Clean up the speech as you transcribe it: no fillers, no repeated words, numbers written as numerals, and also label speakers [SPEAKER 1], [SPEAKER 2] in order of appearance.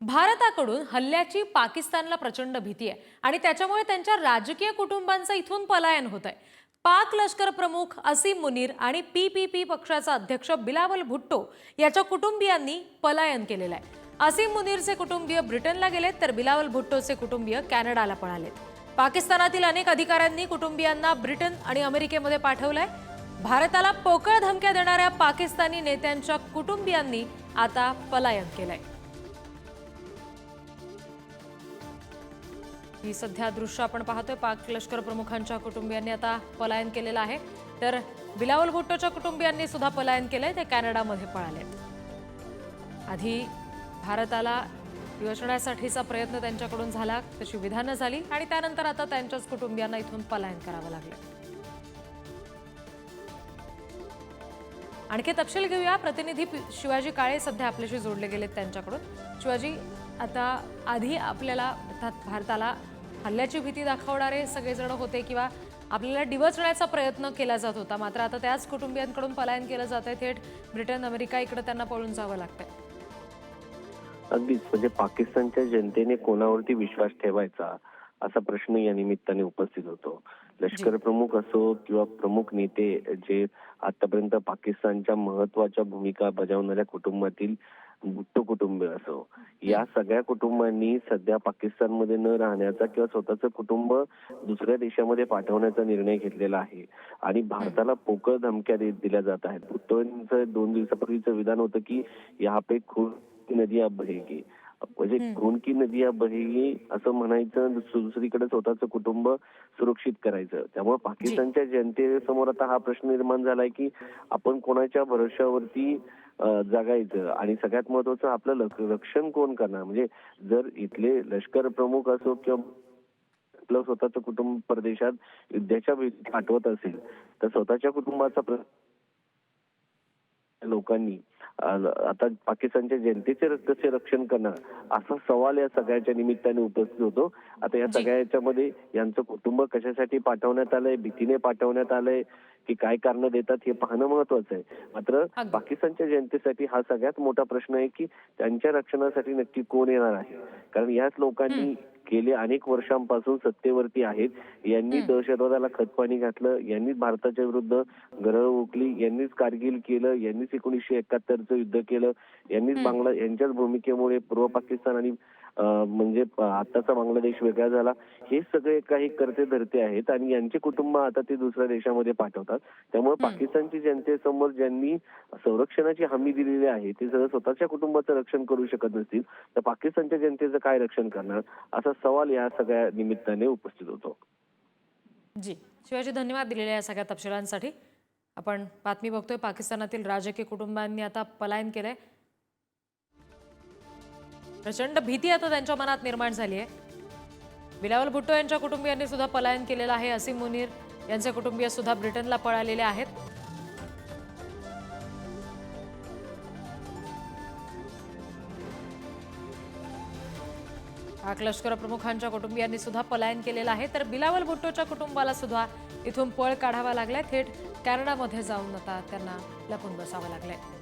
[SPEAKER 1] भारताकडून हल्ल्याची पाकिस्तानला प्रचंड भीती आहे आणि त्याच्यामुळे त्यांच्या राजकीय कुटुंबांचं इथून पलायन होत आहे। पाक लष्कर प्रमुख असीम मुनीर आणि पीपीपी पक्षाचा अध्यक्ष बिलावल भुट्टो याच्या कुटुंबियांनी पलायन केलेलं आहे। असीम मुनीरचे कुटुंबीय ब्रिटनला गेलेत तर बिलावल भुट्टोचे कुटुंबीय कॅनडाला पळालेत। पाकिस्तानातील अनेक अधिकाऱ्यांनी कुटुंबियांना ब्रिटन आणि अमेरिकेमध्ये पाठवलंय। भारताला पोकळ धमक्या देणाऱ्या पाकिस्तानी नेत्यांच्या कुटुंबियांनी आता पलायन केलंय। ही सध्या दृश्य आपण पाहतोय। पाक लष्कर प्रमुखांच्या कुटुंबियांनी आता पलायन केलेलं आहे, तर बिलावल भुट्टोच्या कुटुंबियांनी सुद्धा पलायन केलंय, ते कॅनडामध्ये पळालेत। आधी भारताला योजण्यासाठीचा प्रयत्न त्यांच्याकडून झाला, तशी विधानं झाली आणि त्यानंतर आता त्यांच्याच कुटुंबियांना इथून पलायन करावं लागलं। आणखी तपशील घेऊया। प्रतिनिधी शिवाजी काळे सध्या आपल्याशी जोडले गेलेत त्यांच्याकडून। शिवाजी, आता आधी आपल्याला अर्थात भारताला हल्ल्याची भीती दाखवणारे सगळेजण होते किंवा आपल्याला डिवचण्याचा प्रयत्न केला जात होता, मात्र आता त्याच कुटुंबियांकडून पलायन केलं जात आहे। थेट ब्रिटन अमेरिका इकडे त्यांना पळून जावं लागतंय।
[SPEAKER 2] अगदीच, म्हणजे पाकिस्तानच्या जनतेने कोणावरती विश्वास ठेवायचा असा प्रश्न या निमित्ताने उपस्थित होतो। लष्कर प्रमुख असो किंवा प्रमुख नेते जे आतापर्यंत पाकिस्तानच्या महत्त्वाच्या भूमिका बजावणाऱ्या कुटुंबातील भुट्टो कुटुंब असो, या सगळ्या कुटुंबांनी सध्या पाकिस्तानमध्ये न राहण्याचा किंवा स्वतःचं कुटुंब दुसऱ्या देशामध्ये पाठवण्याचा निर्णय घेतलेला आहे आणि भारताला पोकळ धमक्या दिल्या जात आहेत। भुट्टोंचं 2 दिवसापूर्वीचं विधान होतं की यहाँ पे खून की नदियां बहेगी, म्हणजे खून की नदियां बहेगी असं म्हणायचं, दुसरीकडे स्वतःचं कुटुंब सुरक्षित करायचं। त्यामुळे पाकिस्तानच्या जनतेसमोर आता हा प्रश्न निर्माण झालाय की आपण कोणाच्या भरोश्यावरती जगायचं आणि सगळ्यात महत्त्वाचं आपलं रक्षण कोण करणार। म्हणजे जर इथले लष्कर प्रमुख असो किंवा आपलं स्वतःचं कुटुंब परदेशात युद्धाच्या भीतीने पाठवत असेल तर स्वतःच्या कुटुंबाचा लोकांनी आता पाकिस्तानच्या जनतेचे कसे रक्षण करणार असा सवाल या सगळ्याच्या निमित्ताने उपस्थित होतो। आता या सगळ्याच्यामध्ये यांचं कुटुंब कशासाठी पाठवण्यात आलंय, भीतीने पाठवण्यात आलंय की काय कारण देतात हे पाहणं महत्त्वाचं आहे। मात्र पाकिस्तानच्या जनतेसाठी हा सगळ्यात मोठा प्रश्न आहे की त्यांच्या रक्षणासाठी नक्की कोण येणार आहे, कारण याच लोकांनी गेले अनेक वर्षांपासून सत्तेवरती आहेत। यांनी दहशतवादाला खतपाणी घातलं, यांनीच भारताच्या विरुद्ध गरळ ओकली, यांनीच कारगिल केलं, यांनीच 1971चं युद्ध केलं, यांनीच यांच्याच भूमिकेमुळे पूर्व पाकिस्तान आणि म्हणजे आताचा बांगलादेश वेगळा झाला। हे सगळे काही करते धरते आहेत आणि यांचे कुटुंब आता ते दुसऱ्या देशामध्ये पाठवतात। त्यामुळे पाकिस्तानची जनतेसमोर ज्यांनी संरक्षणाची हमी दिलेली आहे ते सगळं स्वतःच्या कुटुंबाचं रक्षण करू शकत नसतील तर पाकिस्तानच्या जनतेचं काय रक्षण करणार असा सवाल या सगळ्या निमित्ताने उपस्थित होतो।
[SPEAKER 1] जी शिवाजी, धन्यवाद दिलेल्या या सगळ्या तपशिलांसाठी। आपण बातमी बघतोय, पाकिस्तानातील राजकीय कुटुंबांनी आता पलायन केलंय। प्रचंड भीती आता त्यांच्या मनात निर्माण झाली आहे। बिलावल भुट्टो यांच्या कुटुंबियांनी सुद्धा पलायन केलेलं आहे। असीम मुनीर यांचे कुटुंबीय सुद्धा ब्रिटनला पळालेले आहेत। पाक लष्कर प्रमुखांच्या कुटुंबियांनी सुद्धा पलायन केलेलं आहे, तर बिलावल भुट्टोच्या कुटुंबाला सुद्धा इथून पळ काढावा लागलाय। थेट कॅनडामध्ये जाऊन आता त्यांना लपून बसावं लागलंय।